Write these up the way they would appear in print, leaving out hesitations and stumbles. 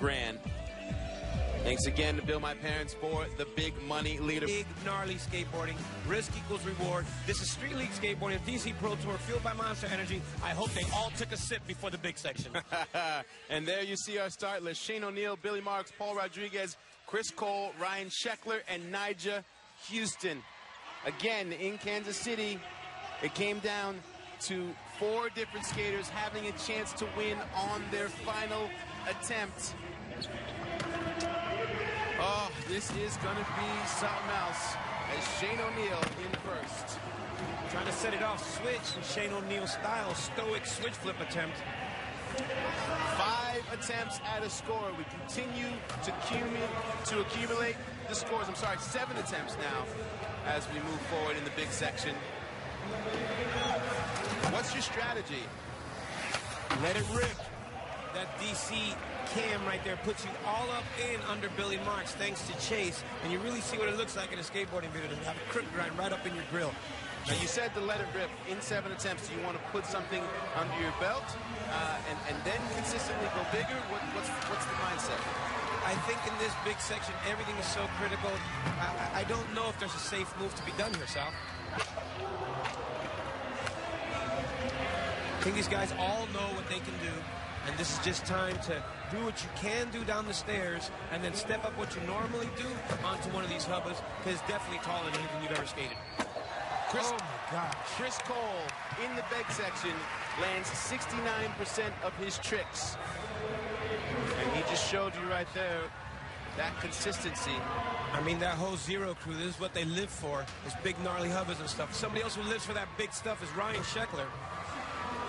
grand. Thanks again to Bill My Parents for the big money leader. Big, gnarly skateboarding. Risk equals reward. This is Street League Skateboarding, DC Pro Tour, fueled by Monster Energy. I hope they all took a sip before the big section. And there you see our start list. Shane O'Neill, Billy Marks, Paul Rodriguez, Chris Cole, Ryan Sheckler, and Nyjah Huston. Again, in Kansas City, it came down to 4 different skaters having a chance to win on their final attempt. Oh, this is going to be something else as Shane O'Neill in first. Trying to set it off switch in Shane O'Neill style, stoic switch flip attempt. 5 attempts at a score. We continue to accumulate the scores. I'm sorry, 7 attempts now as we move forward in the big section. What's your strategy? Let it rip. That DC cam right there puts you all up in under Billy Marks thanks to Chase, and you really see what it looks like in a skateboarding video to have a crook grind right up in your grill. Now you said to let it rip in 7 attempts. Do you want to put something under your belt and then consistently go bigger? What's the mindset? I think in this big section, everything is so critical. I don't know if there's a safe move to be done here, Sal. I think these guys all know what they can do, and this is just time to do what you can do down the stairs and then step up what you normally do onto one of these hubbas, because it's definitely taller than anything you've ever skated. Oh my gosh. Chris Cole in the big section lands 69% of his tricks. And he just showed you right there that consistency. I mean, that whole Zero crew, this is what they live for, is big gnarly hubbas and stuff. Somebody else who lives for that big stuff is Ryan Sheckler.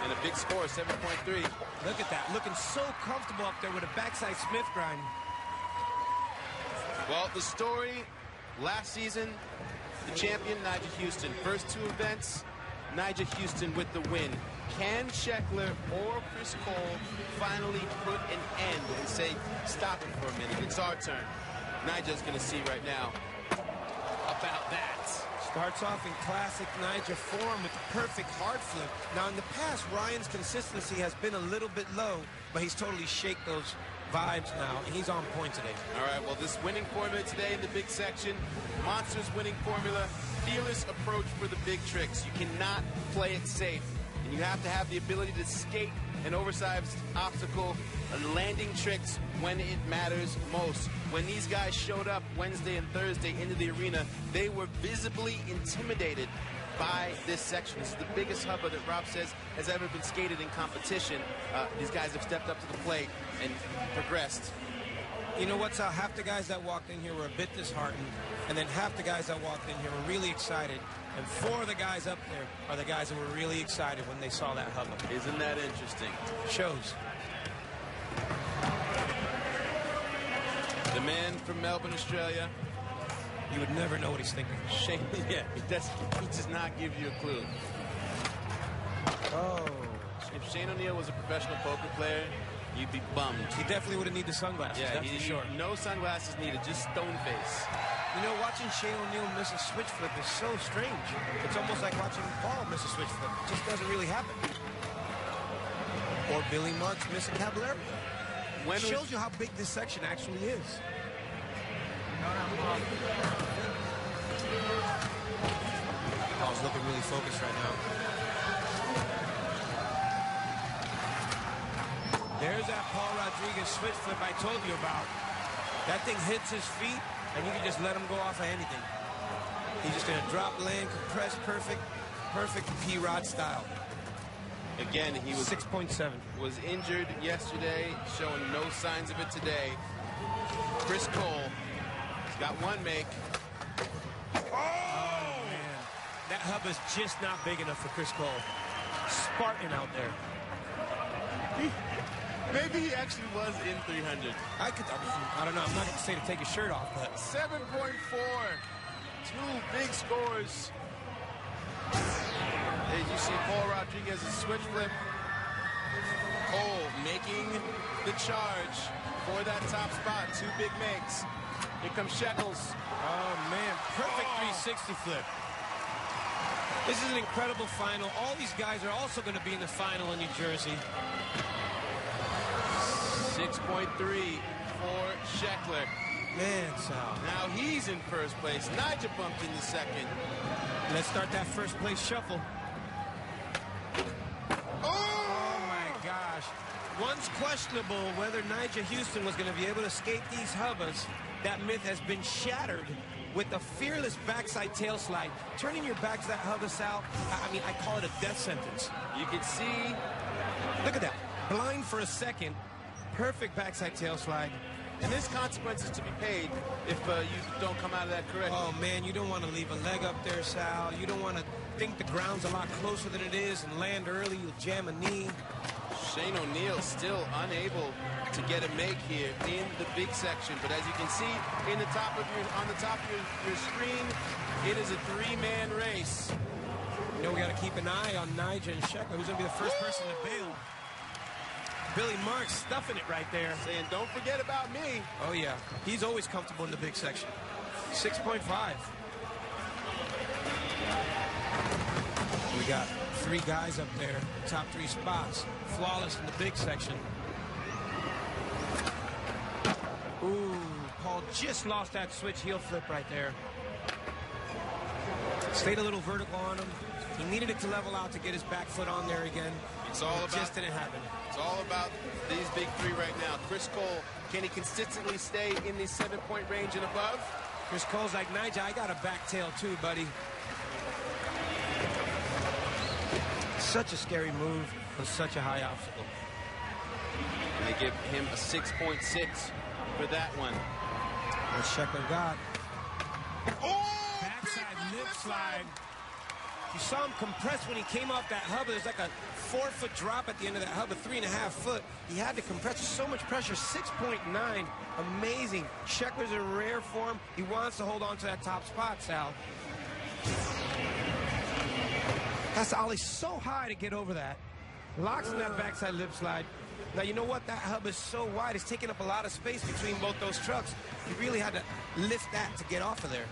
And a big score, 7.3. Look at that, looking so comfortable up there with a backside Smith grind. Well, the story last season, the champion, Nyjah Huston. First 2 events, Nyjah Huston with the win. Can Sheckler or Chris Cole finally put an end and say, stop it for a minute, it's our turn? Nyjah's going to see right now about that. Starts off in classic Nyjah form with the perfect hard flip. Now, in the past, Ryan's consistency has been a little bit low, but he's totally shaked those vibes now, and he's on point today. All right, well, this winning formula today in the big section, Monster's winning formula, fearless approach for the big tricks. You cannot play it safe, and you have to have the ability to skate an oversized obstacle and landing tricks when it matters most. When these guys showed up Wednesday and Thursday into the arena, they were visibly intimidated by this section. This is the biggest hubba that Rob says has ever been skated in competition. These guys have stepped up to the plate and progressed. You know what, Sal? Half the guys that walked in here were a bit disheartened, and then half the guys that walked in here were really excited. And 4 of the guys up there are the guys that were really excited when they saw that hubba. Isn't that interesting? Shows. The man from Melbourne, Australia. You would never know what he's thinking. Shane, yeah, he does not give you a clue. Oh. If Shane O'Neill was a professional poker player, you'd be bummed. He definitely would have needed the sunglasses. Yeah, that's for sure. No sunglasses needed, just stone face. You know, watching Shane O'Neill miss a switch flip is so strange. It's almost like watching Paul miss a switch flip. It just doesn't really happen. Or Billy Marks miss a caballero. It shows you how big this section actually is. Paul's looking really focused right now. There's that Paul Rodriguez switch flip I told you about. That thing hits his feet, and you can just let him go off of anything. He's just going to drop, land, compress, perfect P-Rod style. Again, he was 6.7. Was injured yesterday, showing no signs of it today. Chris Cole has got one make. Oh, man. That hub is just not big enough for Chris Cole. Spartan out there. Maybe he actually was in 300. I don't know. I'm not going to say to take his shirt off, but 7.4. 2 big scores. As you see Paul Rodriguez's switch flip. Cole making the charge for that top spot. 2 big makes. Here comes Sheckles. Oh, man. Perfect 360 flip. This is an incredible final. All these guys are also going to be in the final in New Jersey. 6.3 for Sheckler. Man, Sal. Now he's in first place. Nigel bumped in the second. Let's start that first place shuffle. Oh my gosh. Once questionable whether Nigel Houston was going to be able to skate these hubbas, that myth has been shattered with a fearless backside tail slide. Turning your back to that hubba, Sal, I mean, I call it a death sentence. You can see. Look at that. Blind for a second. Perfect backside tail slide. And there's consequences to be paid if you don't come out of that correctly. Oh, man, you don't want to leave a leg up there, Sal. You don't want to think the ground's a lot closer than it is and land early. You'll jam a knee. Shane O'Neill still unable to get a make here in the big section. But as you can see on the top of your screen, it is a three-man race. You know, we got to keep an eye on Nigel and Sheckler. Who's going to be the first person to bail? Billy Marks stuffing it right there. Saying, don't forget about me. Oh, yeah. He's always comfortable in the big section. 6.5. We got 3 guys up there, top 3 spots. Flawless in the big section. Ooh, Paul just lost that switch heel flip right there. Stayed a little vertical on him. He needed it to level out to get his back foot on there again. It's all about, just didn't happen. It's all about these big 3 right now. Chris Cole, can he consistently stay in the 7-point range and above? Chris Cole's like, Nigel, I got a back tail too, buddy. Such a scary move with such a high obstacle. And they give him a 6.6 for that one. What Sheckler got. Oh! Backside lip slide. You saw him compress when he came off that hub. There's like a 4-foot drop at the end of that hub, a 3.5 foot. He had to compress with so much pressure. 6.9. Amazing. Sheckler's in rare form. He wants to hold on to that top spot, Sal. That's ollie so high to get over that. Locks in that backside lip slide. Now, you know what? That hub is so wide. It's taking up a lot of space between both those trucks. You really had to lift that to get off of there.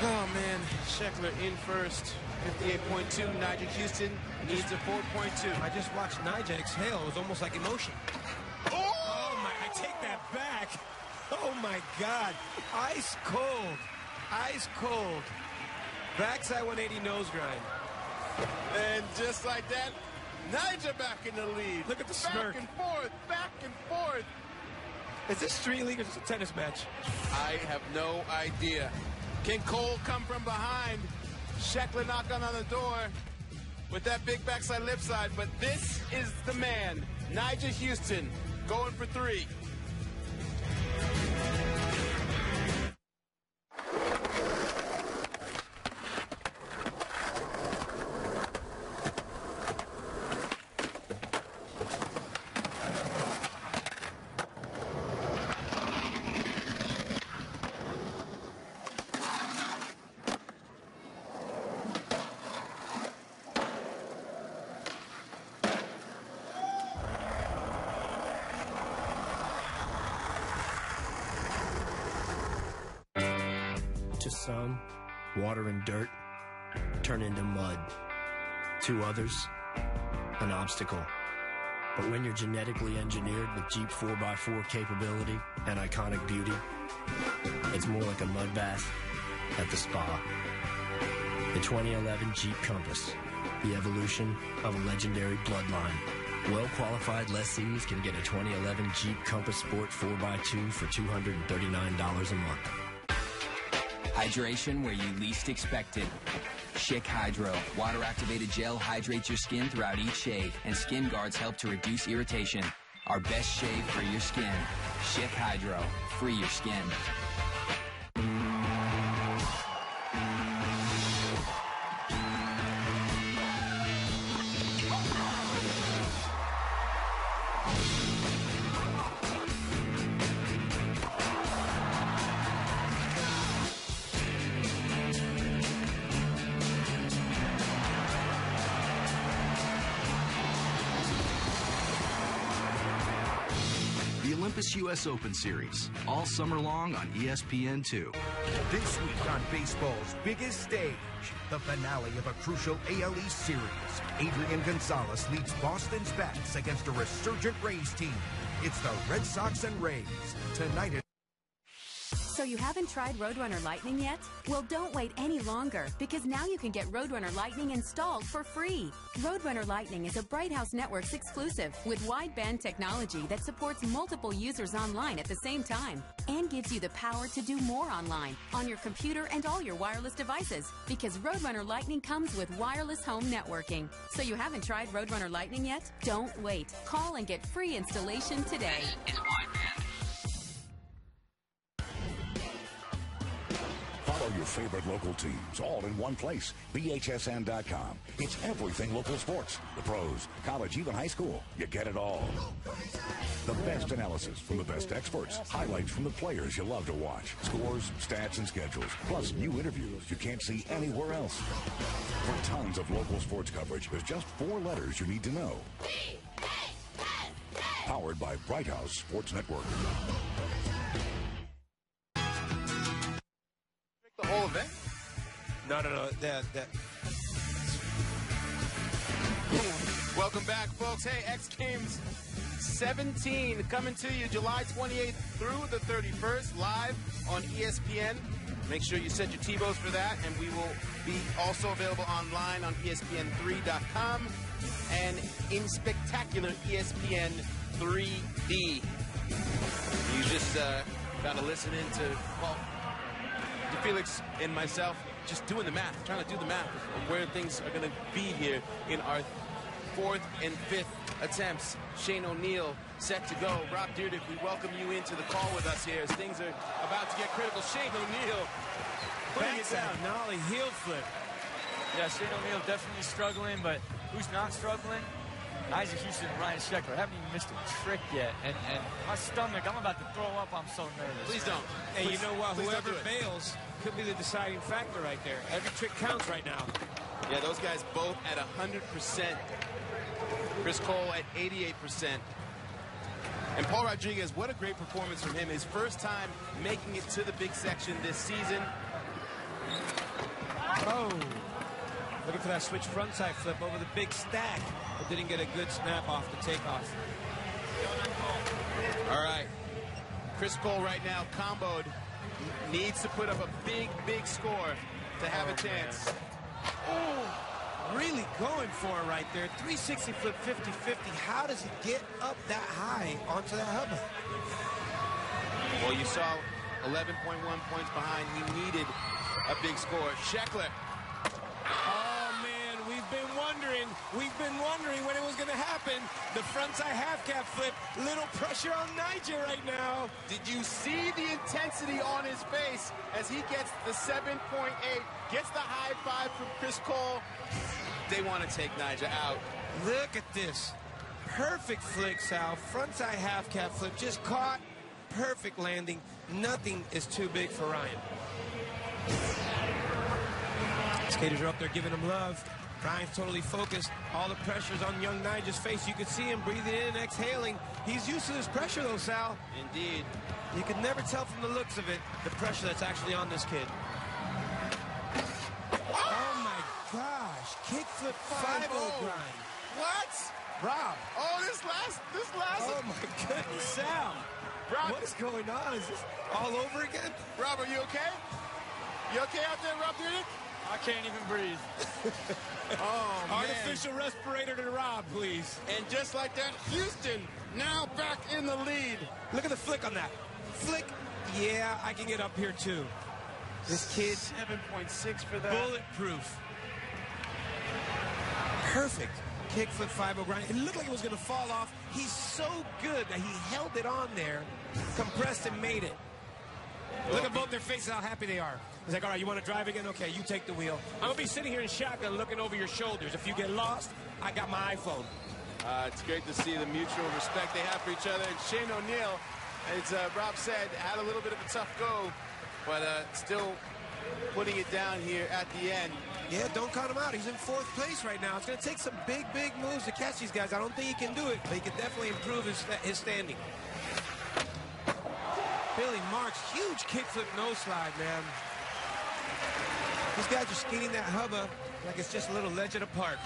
Oh, man. Sheckler in first. 58.2. Nigel Houston needs a 4.2. I just watched Nigel exhale. It was almost like emotion. Oh, my. I take that back. Oh, my God. Ice cold. Ice cold. Backside 180 nose grind. And just like that, Nigel back in the lead. Look at the smirk. Back and forth, back and forth. Is this street league or is this a tennis match? I have no idea. Can Cole come from behind? Sheckler knocked on the door with that big backside lip slide, but this is the man, Nigel Houston, going for 3. To some, water and dirt turn into mud. To others, an obstacle. But when you're genetically engineered with Jeep 4x4 capability and iconic beauty, it's more like a mud bath at the spa. The 2011 Jeep Compass, the evolution of a legendary bloodline. Well-qualified lessees can get a 2011 Jeep Compass Sport 4x2 for $239 a month. Hydration where you least expect it. Schick Hydro. Water-activated gel hydrates your skin throughout each shave, and Skin Guards help to reduce irritation. Our best shave for your skin. Schick Hydro. Free your skin. U.S. Open Series, all summer long on ESPN2. This week on baseball's biggest stage, the finale of a crucial AL East series. Adrian Gonzalez leads Boston's bats against a resurgent Rays team. It's the Red Sox and Rays. Tonight at So you haven't tried Roadrunner Lightning yet? Well, don't wait any longer, because now you can get Roadrunner Lightning installed for free. Roadrunner Lightning is a Bright House Networks exclusive with wideband technology that supports multiple users online at the same time and gives you the power to do more online on your computer and all your wireless devices, because Roadrunner Lightning comes with wireless home networking. So you haven't tried Roadrunner Lightning yet? Don't wait. Call and get free installation today. Follow your favorite local teams all in one place. BHSN.com. It's everything local sports. The pros, college, even high school. You get it all. The best analysis from the best experts. Highlights from the players you love to watch. Scores, stats, and schedules. Plus new interviews you can't see anywhere else. For tons of local sports coverage, there's just 4 letters you need to know. Powered by Bright House Sports Network. The whole event? No. Welcome back, folks. Hey, X Games 17 coming to you July 28th through the 31st, live on ESPN. Make sure you set your TiVos for that, and we will be also available online on ESPN3.com and in spectacular ESPN 3D. You just got to listen in to, well, Felix and myself just doing the math, trying to do the math of where things are going to be here in our 4th and 5th attempts. Shane O'Neill set to go. Rob Dyrdek, we welcome you into the call with us here as things are about to get critical. Shane O'Neill putting it down. Nollie heel flip. Yeah, Shane O'Neill definitely struggling, but who's not struggling? Isaac Houston and Ryan Sheckler haven't even missed a trick yet. And my stomach, I'm about to throw up. I'm so nervous. Please don't. Hey, you know what? Please Whoever don't do it. fails could be the deciding factor right there. Every trick counts right now. Yeah, those guys both at 100%. Chris Cole at 88%. And Paul Rodriguez, what a great performance from him. His first time making it to the big section this season. Oh. Looking for that switch frontside flip over the big stack, but didn't get a good snap off the takeoff. All right. Chris Cole right now comboed. Needs to put up a big score to have a chance. Oh, really going for it right there. 360 flip 50-50. How does he get up that high onto that hubba? Well, you saw 11.1 points behind. He needed a big score. Sheckler. We've been wondering when it was going to happen. The frontside half-cap flip. Little pressure on Nigel right now. Did you see the intensity on his face as he gets the 7.8, gets the high five from Chris Cole? They want to take Nigel out. Look at this. Perfect flick, Sal. Frontside half-cap flip. Just caught. Perfect landing. Nothing is too big for Ryan. Skaters are up there giving him love. Ryan's totally focused. All the pressure's on young Nigel's face. You can see him breathing in, exhaling. He's used to this pressure, though, Sal. Indeed. You can never tell from the looks of it the pressure that's actually on this kid. Oh, my gosh. Kickflip 5-0 grind. What? Rob. Oh, this last. Oh, my goodness, Sal. Rob. What is going on? Is this all over again? Rob, are you okay? You okay out there, Rob Dyrdek? I can't even breathe. Oh, man. Artificial respirator to Rob, please. And just like that, Houston now back in the lead. Look at the flick on that. Flick. Yeah, I can get up here, too. This kid. 7.6 for that. Bulletproof. Perfect. Kickflip 5-0 grind. It looked like it was going to fall off. He's so good that he held it on there, compressed and made it. Look at both their faces, how happy they are. He's like, all right, you want to drive again? Okay, you take the wheel. I'm going to be sitting here in shotgun looking over your shoulders. If you get lost, I got my iPhone. It's great to see the mutual respect they have for each other. And Shane O'Neill, as Rob said, had a little bit of a tough go, but still putting it down here at the end. Yeah, don't count him out. He's in 4th place right now. It's going to take some big moves to catch these guys. I don't think he can do it, but he can definitely improve his standing. Billy Marks, huge kickflip nose slide, man. These guys are skating that hubba like it's just a little ledge at a park.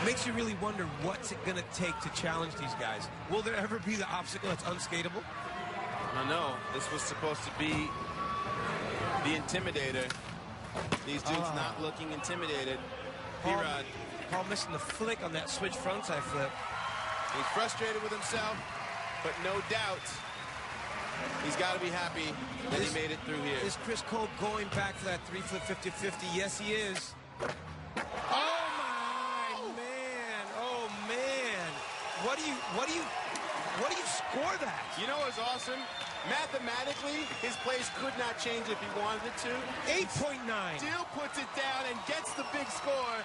Makes you really wonder what's it going to take to challenge these guys. Will there ever be the obstacle that's unskateable? I know. This was supposed to be the intimidator. These dudes not looking intimidated. P-Rod. Paul missing the flick on that switch frontside flip. He's frustrated with himself, but no doubt he's got to be happy that he made it through here. Is Chris Cole going back for that 3-flip 50-50? Yes, he is. Oh, my man. Oh, man. What do you score that? You know what's awesome? Mathematically, his place could not change if he wanted it to. 8.9. Still puts it down and gets the big score.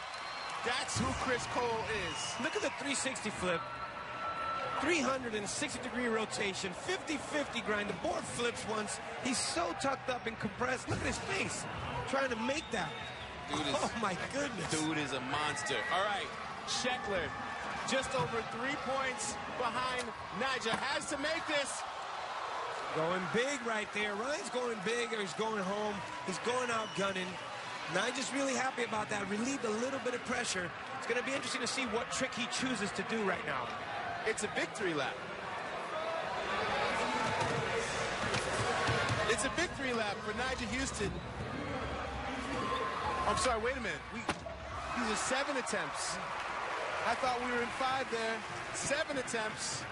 That's who Chris Cole is. Look at the 360 flip. 360-degree rotation, 50-50 grind. The board flips once. He's so tucked up and compressed. Look at his face, trying to make that. Oh, my goodness. Dude is a monster. All right, Sheckler, just over 3 points behind Nyjah. Has to make this. Going big right there. Ryan's going big, or he's going home. He's going out gunning. Nyjah's really happy about that. Relieved a little bit of pressure. It's going to be interesting to see what trick he chooses to do right now. It's a victory lap. It's a victory lap for Nyjah Huston. I'm sorry, wait a minute. These are 7 attempts. I thought we were in 5 there. 7 attempts.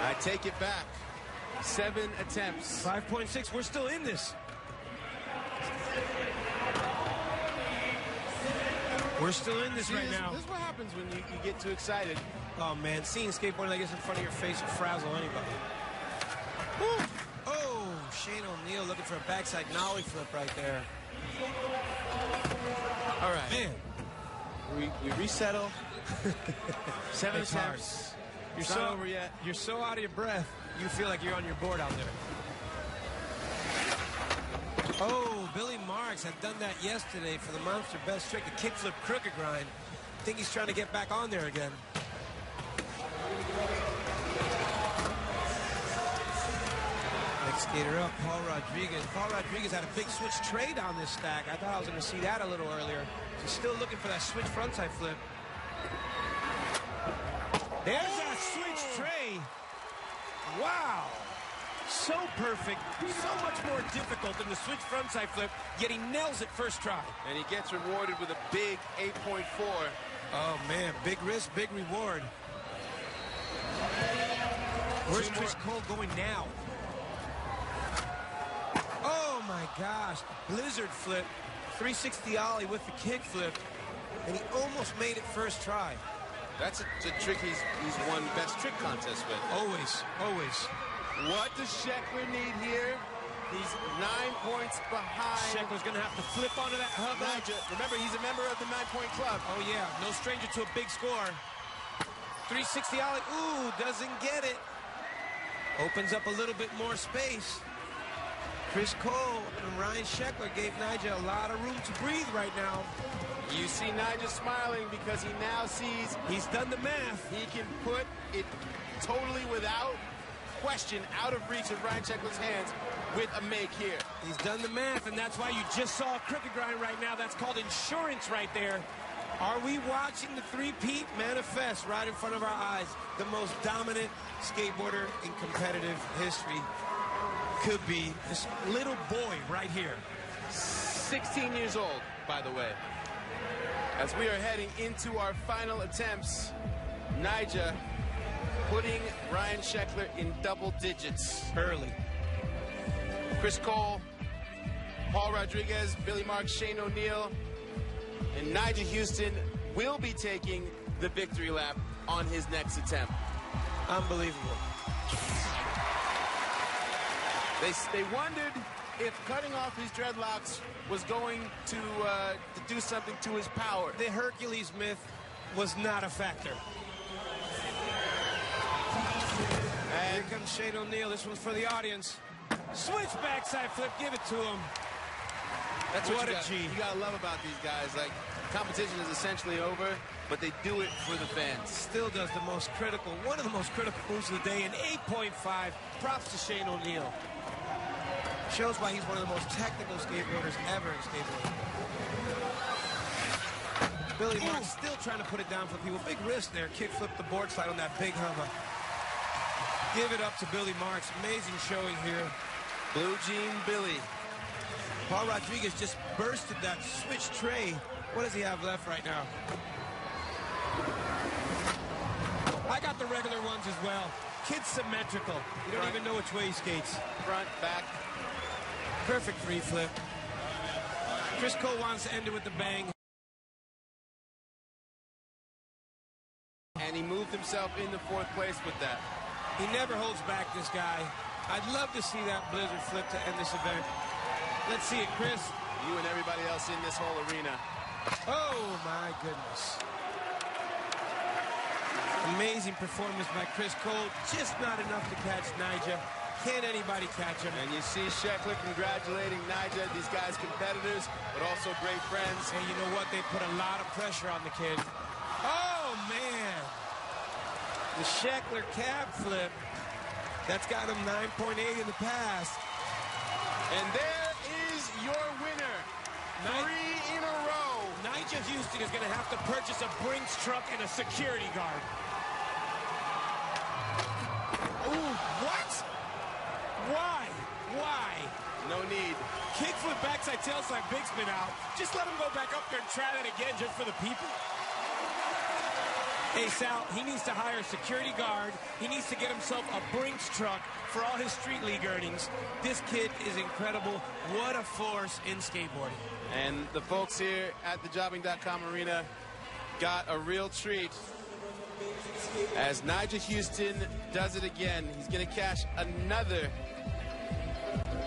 I take it back. 7 attempts. 5.6. We're still in this. We're still in this right now. This is what happens when you get too excited. Oh, man. Seeing skateboarding like this in front of your face will frazzle anybody. Woo. Oh, Shane O'Neill looking for a backside nollie flip right there. All right. Man. We resettle. 7 It's attempts. You're It's not over yet. You're so out of your breath, you feel like you're on your board out there. Oh, Billy Marks had done that yesterday for the monster best trick, the kickflip crooked grind. I think he's trying to get back on there again. Next skater up, Paul Rodriguez. Paul Rodriguez had a big switch trade on this stack. I thought I was going to see that a little earlier. He's still looking for that switch frontside flip. There's that switch tray. Wow. So perfect, so much more difficult than the switch frontside flip, yet he nails it first try. And he gets rewarded with a big 8.4. Oh, man, big risk, big reward. Where's Chris Cole going now? Oh, my gosh. Blizzard flip, 360 ollie with the kick flip, and he almost made it first try. That's a trick he's won best trick contests with. Always, always. What does Sheckler need here? He's 9 points behind. Sheckler's going to have to flip onto that hub. Nyjah. Remember, he's a member of the 9-point club. Oh, yeah. No stranger to a big score. 360 ollie. Ooh, doesn't get it. Opens up a little bit more space. Chris Cole and Ryan Sheckler gave Nyjah a lot of room to breathe right now. You see Nyjah smiling because he now sees he's done the math. He can put it totally without question out of reach of Ryan Sheckler's hands with a make here. He's done the math, and that's why you just saw a crooked grind right now. That's called insurance right there. Are we watching the three-peat manifest right in front of our eyes? The most dominant skateboarder in competitive history could be this little boy right here. 16 years old, by the way. As we are heading into our final attempts, Nyjah putting Ryan Sheckler in double digits early. Chris Cole, Paul Rodriguez, Billy Marks, Shane O'Neill, and Nyjah Huston will be taking the victory lap on his next attempt. Unbelievable. They wondered if cutting off his dreadlocks was going to do something to his power. The Hercules myth was not a factor. And here comes Shane O'Neill. This one's for the audience. Switch backside flip. Give it to him. That's what you a G. You gotta love about these guys. Like, competition is essentially over, but they do it for the fans. Still does the most critical, one of the most critical moves of the day, an 8.5. Props to Shane O'Neill. Shows why he's one of the most technical skateboarders ever in skateboarding. Billy Marks still trying to put it down for people. Big risk there. Kick flip the board slide on that big hummer. Give it up to Billy Marks. Amazing showing here. Blue Jean Billy. Paul Rodriguez just bursted that switch tray. What does he have left right now? I got the regular ones as well. Kid's symmetrical. You don't even know which way he skates. Front, back. Perfect free flip. Chris Cole wants to end it with the bang. And he moved himself into 4th place with that. He never holds back, this guy. I'd love to see that blizzard flip to end this event. Let's see it, Chris. You and everybody else in this whole arena. Oh, my goodness. Amazing performance by Chris Cole. Just not enough to catch Nyjah. Can't anybody catch him? And you see Sheckler congratulating Nyjah. These guys competitors, but also great friends. And you know what? They put a lot of pressure on the kid. Oh, man. The Sheckler cab flip. That's got him 9.8 in the past. And there is your winner. 3 in a row. Nyjah Huston is going to have to purchase a Brinks truck and a security guard. Ooh, what? Why? Why? No need. Kickflip backside tailslide big spin out. Just let him go back up there and try that again just for the people. Hey, Sal, he needs to hire a security guard. He needs to get himself a Brinks truck for all his street league earnings. This kid is incredible. What a force in skateboarding. And the folks here at the Jobbing.com arena got a real treat as Nyjah Huston does it again. He's going to cash another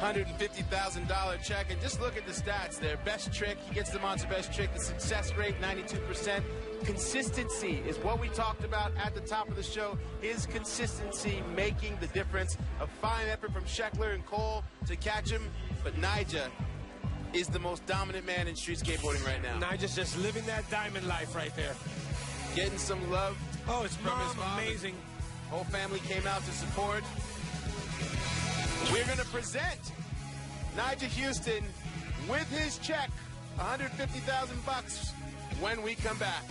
$150,000 check. And just look at the stats there. Best trick, he gets the monster best trick. The success rate, 92%. Consistency is what we talked about at the top of the show. His consistency making the difference. A fine effort from Sheckler and Cole to catch him. But Nyjah is the most dominant man in street skateboarding right now. Nyjah's just living that diamond life right there. Getting some love. Oh, his from his mom. Amazing. Whole family came out to support. We're going to present Nyjah Huston with his check, $150,000 when we come back.